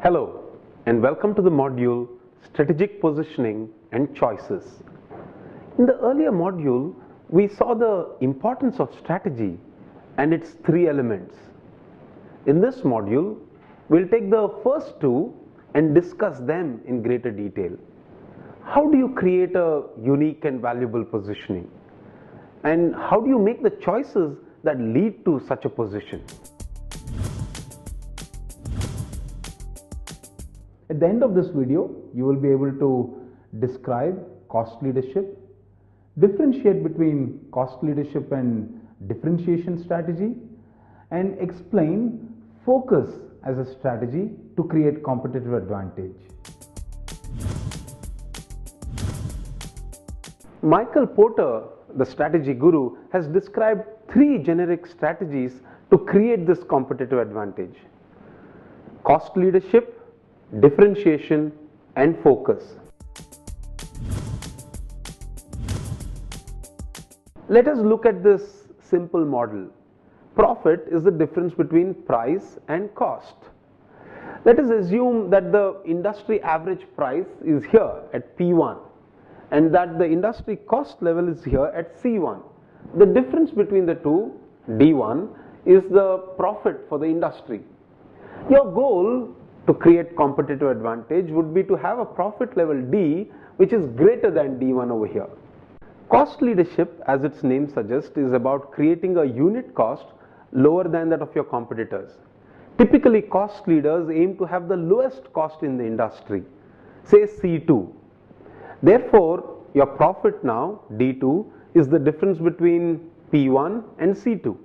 Hello and welcome to the module Strategic Positioning and Choices. In the earlier module, we saw the importance of strategy and its three elements. In this module, we'll take the first two and discuss them in greater detail. How do you create a unique and valuable positioning? And how do you make the choices that lead to such a position? At the end of this video, you will be able to describe cost leadership, differentiate between cost leadership and differentiation strategy, and explain focus as a strategy to create competitive advantage. Michael Porter, the strategy guru, has described three generic strategies to create this competitive advantage: cost leadership, differentiation, and focus. Let us look at this simple model. Profit is the difference between price and cost. Let us assume that the industry average price is here at P1 and that the industry cost level is here at C1. The difference between the two, D1, is the profit for the industry. Your goal to create competitive advantage would be to have a profit level D which is greater than D1 over here. Cost leadership, as its name suggests, is about creating a unit cost lower than that of your competitors. Typically, cost leaders aim to have the lowest cost in the industry, say C2. Therefore, your profit now, D2, is the difference between P1 and C2.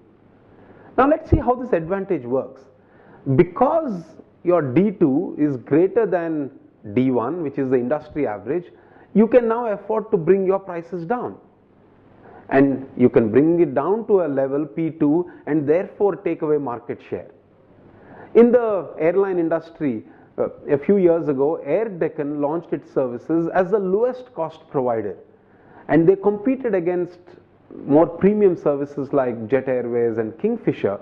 Now let's see how this advantage works. Because your D2 is greater than D1, which is the industry average, you can now afford to bring your prices down. And you can bring it down to a level P2 and therefore take away market share. In the airline industry, a few years ago, Air Deccan launched its services as the lowest cost provider. And they competed against more premium services like Jet Airways and Kingfisher.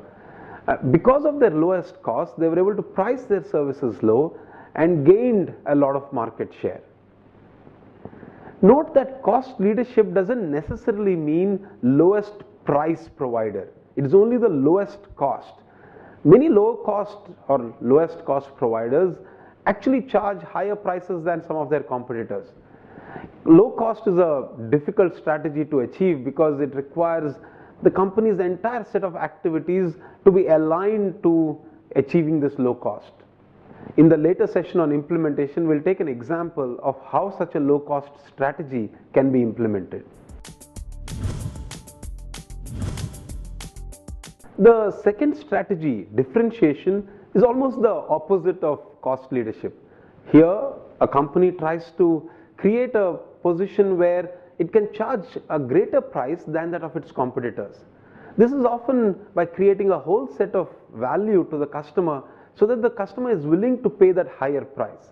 Because of their lowest cost, they were able to price their services low and gained a lot of market share. Note that cost leadership doesn't necessarily mean lowest price provider. It is only the lowest cost. Many low cost or lowest cost providers actually charge higher prices than some of their competitors. Low cost is a difficult strategy to achieve because it requires the company's entire set of activities to be aligned to achieving this low cost. In the later session on implementation, we'll take an example of how such a low cost strategy can be implemented. The second strategy, differentiation, is almost the opposite of cost leadership. Here, a company tries to create a position where it can charge a greater price than that of its competitors. This is often by creating a whole set of value to the customer so that the customer is willing to pay that higher price.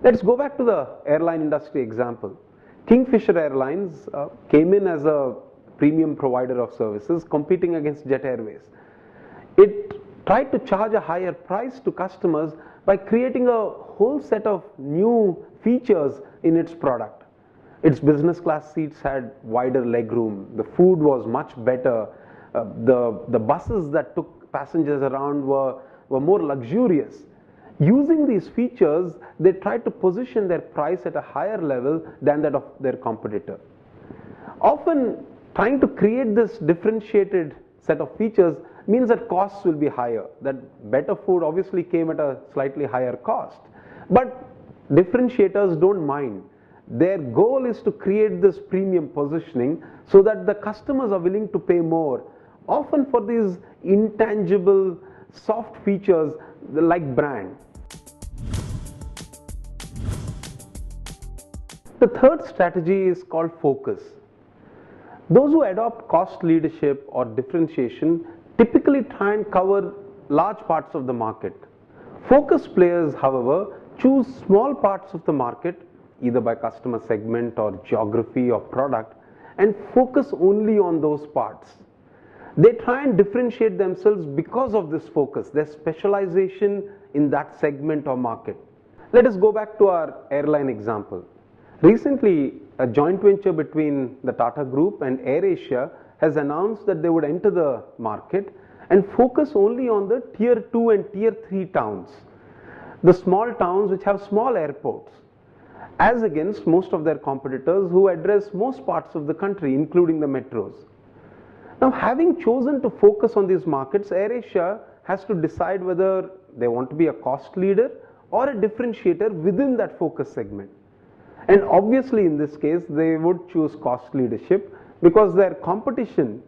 Let's go back to the airline industry example. Kingfisher Airlines came in as a premium provider of services competing against Jet Airways. It tried to charge a higher price to customers by creating a whole set of new features in its product. Its business class seats had wider legroom, the food was much better, the buses that took passengers around were more luxurious. Using these features, they tried to position their price at a higher level than that of their competitor. Often, trying to create this differentiated set of features means that costs will be higher, that better food obviously came at a slightly higher cost. But differentiators don't mind. Their goal is to create this premium positioning so that the customers are willing to pay more, often for these intangible soft features like brand. The third strategy is called focus. Those who adopt cost leadership or differentiation typically try and cover large parts of the market. Focus players, however, choose small parts of the market, either by customer segment or geography or product, and focus only on those parts. They try and differentiate themselves because of this focus, their specialization in that segment or market. Let us go back to our airline example. Recently, a joint venture between the Tata Group and AirAsia has announced that they would enter the market and focus only on the tier 2 and tier 3 towns, the small towns which have small airports, as against most of their competitors who address most parts of the country, including the metros. Now, having chosen to focus on these markets, AirAsia has to decide whether they want to be a cost leader or a differentiator within that focus segment. And obviously, in this case, they would choose cost leadership because their competition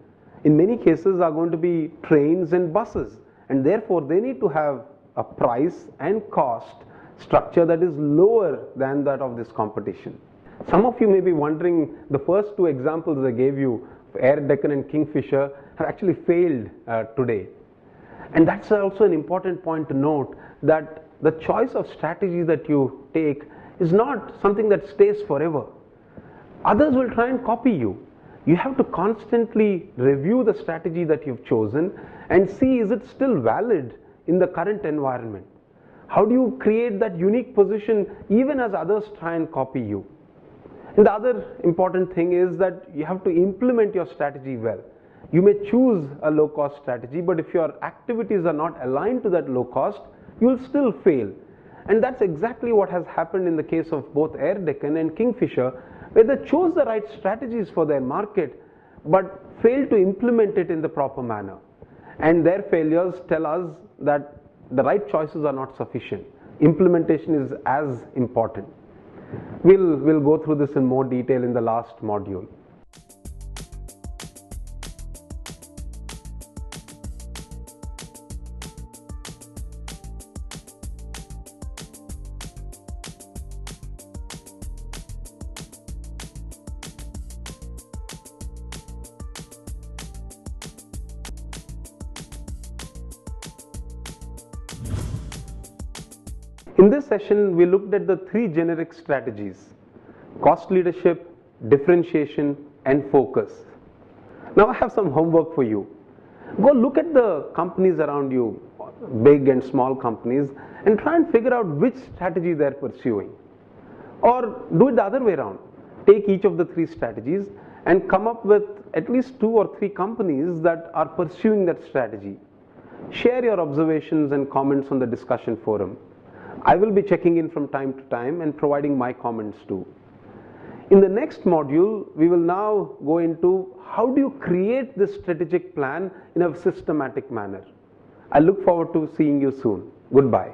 in many cases are going to be trains and buses, and therefore they need to have a price and cost structure that is lower than that of this competition. Some of you may be wondering, the first two examples I gave you, Air Deccan and Kingfisher, have actually failed today. And that's also an important point to note, that the choice of strategy that you take is not something that stays forever. Others will try and copy you. You have to constantly review the strategy that you've chosen and see, is it still valid in the current environment? How do you create that unique position even as others try and copy you? And the other important thing is that you have to implement your strategy well. You may choose a low cost strategy, but if your activities are not aligned to that low cost, you will still fail. And that's exactly what has happened in the case of both Air Deccan and Kingfisher, where they chose the right strategies for their market but failed to implement it in the proper manner. And their failures tell us that the right choices are not sufficient. Implementation is as important. We'll go through this in more detail in the last module. In this session, we looked at the three generic strategies: cost leadership, differentiation, and focus. Now I have some homework for you. Go look at the companies around you, big and small companies, and try and figure out which strategy they're pursuing. Or do it the other way around. Take each of the three strategies and come up with at least 2 or 3 companies that are pursuing that strategy. Share your observations and comments on the discussion forum. I will be checking in from time to time and providing my comments too. In the next module, we will now go into how do you create this strategic plan in a systematic manner. I look forward to seeing you soon. Goodbye.